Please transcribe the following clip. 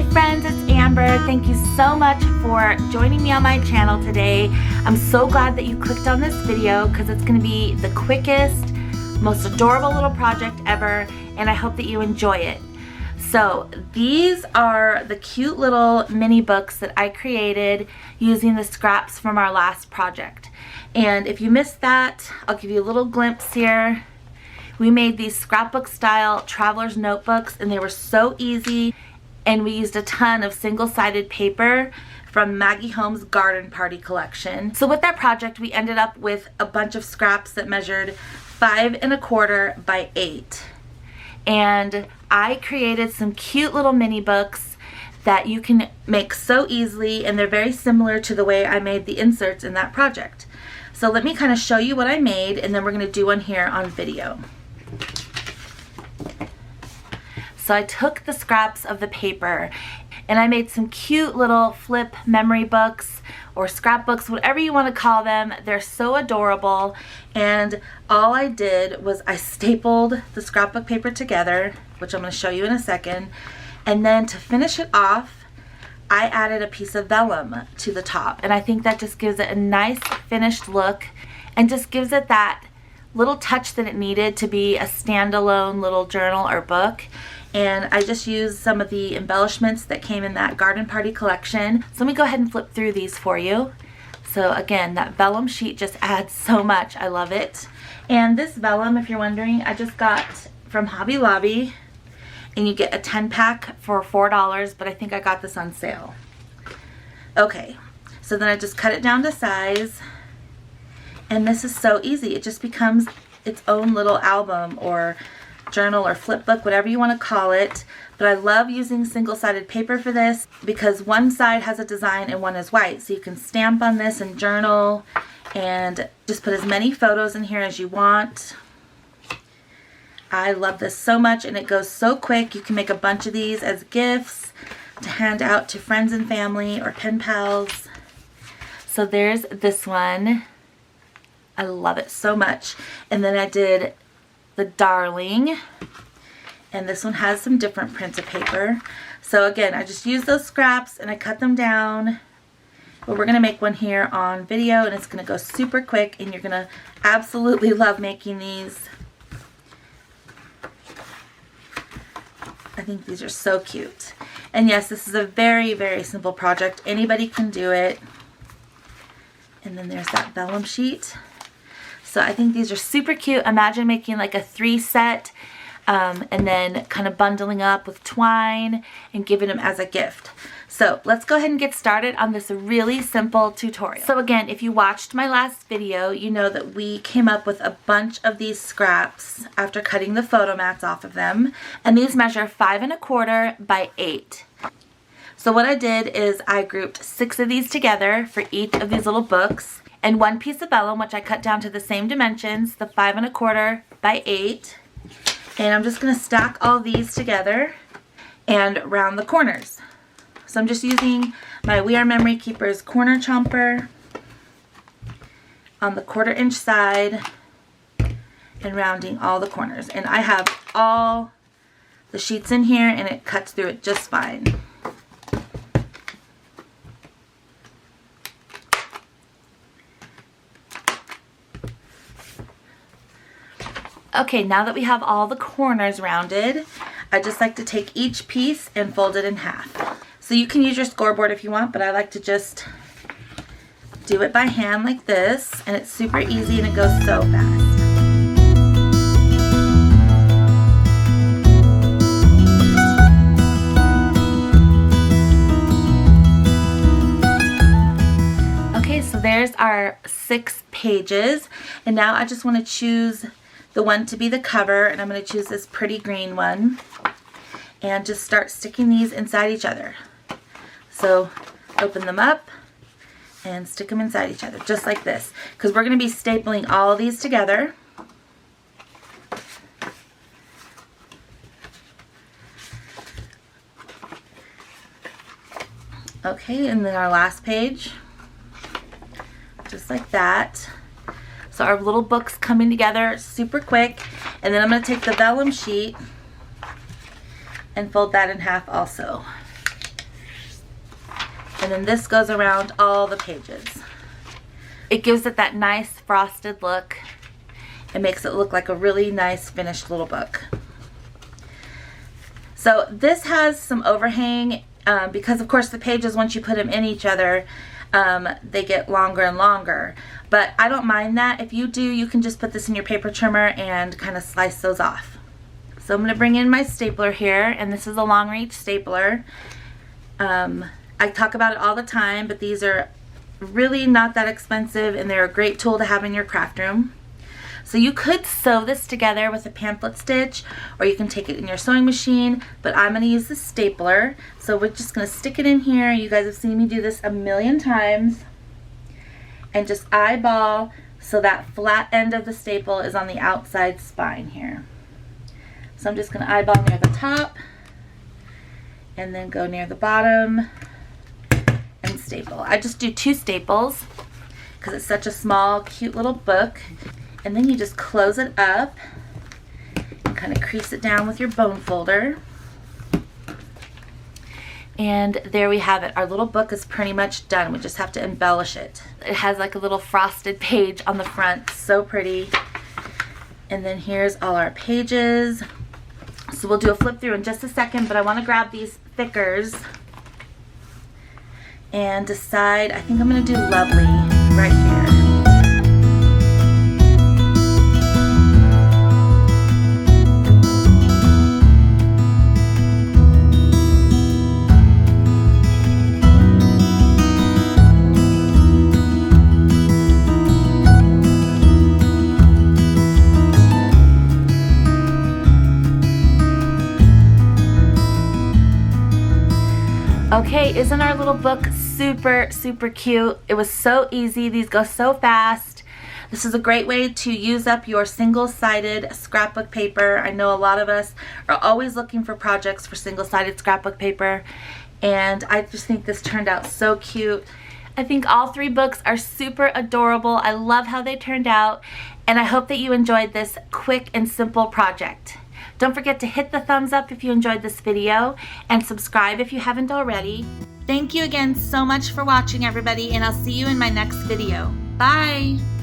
Hi friends, it's Amber. Thank you so much for joining me on my channel today. I'm so glad that you clicked on this video because it's going to be the quickest, most adorable little project ever, and I hope that you enjoy it. So these are the cute little mini books that I created using the scraps from our last project. And if you missed that, I'll give you a little glimpse here. We made these scrapbook style traveler's notebooks and they were so easy, and we used a ton of single-sided paper from Maggie Holmes' Garden Party collection. So with that project we ended up with a bunch of scraps that measured 5 1/4 by 8. And I created some cute little mini books that you can make so easily, and they're very similar to the way I made the inserts in that project. So let me kind of show you what I made, and then we're going to do one here on video. So I took the scraps of the paper and I made some cute little flip memory books or scrapbooks, whatever you want to call them. They're so adorable, and all I did was I stapled the scrapbook paper together, which I'm going to show you in a second, and then to finish it off I added a piece of vellum to the top, and I think that just gives it a nice finished look and just gives it that little touch that it needed to be a standalone little journal or book. And I just used some of the embellishments that came in that Garden Party collection. So let me go ahead and flip through these for you. So again, that vellum sheet just adds so much. I love it. And this vellum, if you're wondering, I just got from Hobby Lobby, and you get a 10-pack for $4, but I think I got this on sale. Okay, so then I just cut it down to size, and this is so easy. It just becomes its own little album or journal or flip book, whatever you want to call it. But I love using single-sided paper for this because one side has a design and one is white, so you can stamp on this and journal and just put as many photos in here as you want. I love this so much, and it goes so quick. You can make a bunch of these as gifts to hand out to friends and family or pen pals. So there's this one. I love it so much. And then I did the Darling, and this one has some different prints of paper. So again, I just used those scraps and I cut them down, but we're gonna make one here on video, and it's gonna go super quick, and you're gonna absolutely love making these. I think these are so cute. And yes, this is a very, very simple project. Anybody can do it. And then there's that vellum sheet. So I think these are super cute. Imagine making like a 3 set and then kind of bundling up with twine and giving them as a gift. So let's go ahead and get started on this really simple tutorial. So again, if you watched my last video, you know that we came up with a bunch of these scraps after cutting the photo mats off of them. And these measure 5 1/4 by 8. So what I did is I grouped 6 of these together for each of these little books, and one piece of vellum, which I cut down to the same dimensions, the 5 1/4 by 8. And I'm just going to stack all these together and round the corners. So I'm just using my We Are Memory Keepers corner chomper on the 1/4 inch side and rounding all the corners. And I have all the sheets in here, and it cuts through it just fine. Okay, now that we have all the corners rounded, I just like to take each piece and fold it in half. So you can use your scoreboard if you want, but I like to just do it by hand like this, and it's super easy and it goes so fast. Okay, so there's our 6 pages, and now I just want to choose the one to be the cover, and I'm going to choose this pretty green one and just start sticking these inside each other. So open them up and stick them inside each other just like this, because we're going to be stapling all of these together. Okay, and then our last page, just like that. So our little book's coming together super quick. And then I'm going to take the vellum sheet and fold that in half also. And then this goes around all the pages. It gives it that nice frosted look. It makes it look like a really nice finished little book. So this has some overhang because of course the pages, once you put them in each other, they get longer and longer. But I don't mind that. If you do, you can just put this in your paper trimmer and kind of slice those off. So I'm going to bring in my stapler here, and this is a long reach stapler. I talk about it all the time, but these are really not that expensive and they're a great tool to have in your craft room. So you could sew this together with a pamphlet stitch, or you can take it in your sewing machine, but I'm going to use the stapler. So we're just going to stick it in here. You guys have seen me do this a million times. And just eyeball so that flat end of the staple is on the outside spine here. So I'm just going to eyeball near the top and then go near the bottom and staple. I just do 2 staples because it's such a small, cute little book. And then you just close it up and kind of crease it down with your bone folder. And there we have it. Our little book is pretty much done. We just have to embellish it. It has like a little frosted page on the front. So pretty. And then here's all our pages. So we'll do a flip through in just a second, but I want to grab these thickers and decide. I think I'm going to do Lovely right here. Okay, isn't our little book super, super cute? It was so easy. These go so fast. This is a great way to use up your single-sided scrapbook paper. I know a lot of us are always looking for projects for single-sided scrapbook paper, and I just think this turned out so cute. I think all 3 books are super adorable. I love how they turned out, and I hope that you enjoyed this quick and simple project. Don't forget to hit the thumbs up if you enjoyed this video, and subscribe if you haven't already. Thank you again so much for watching, everybody, and I'll see you in my next video. Bye!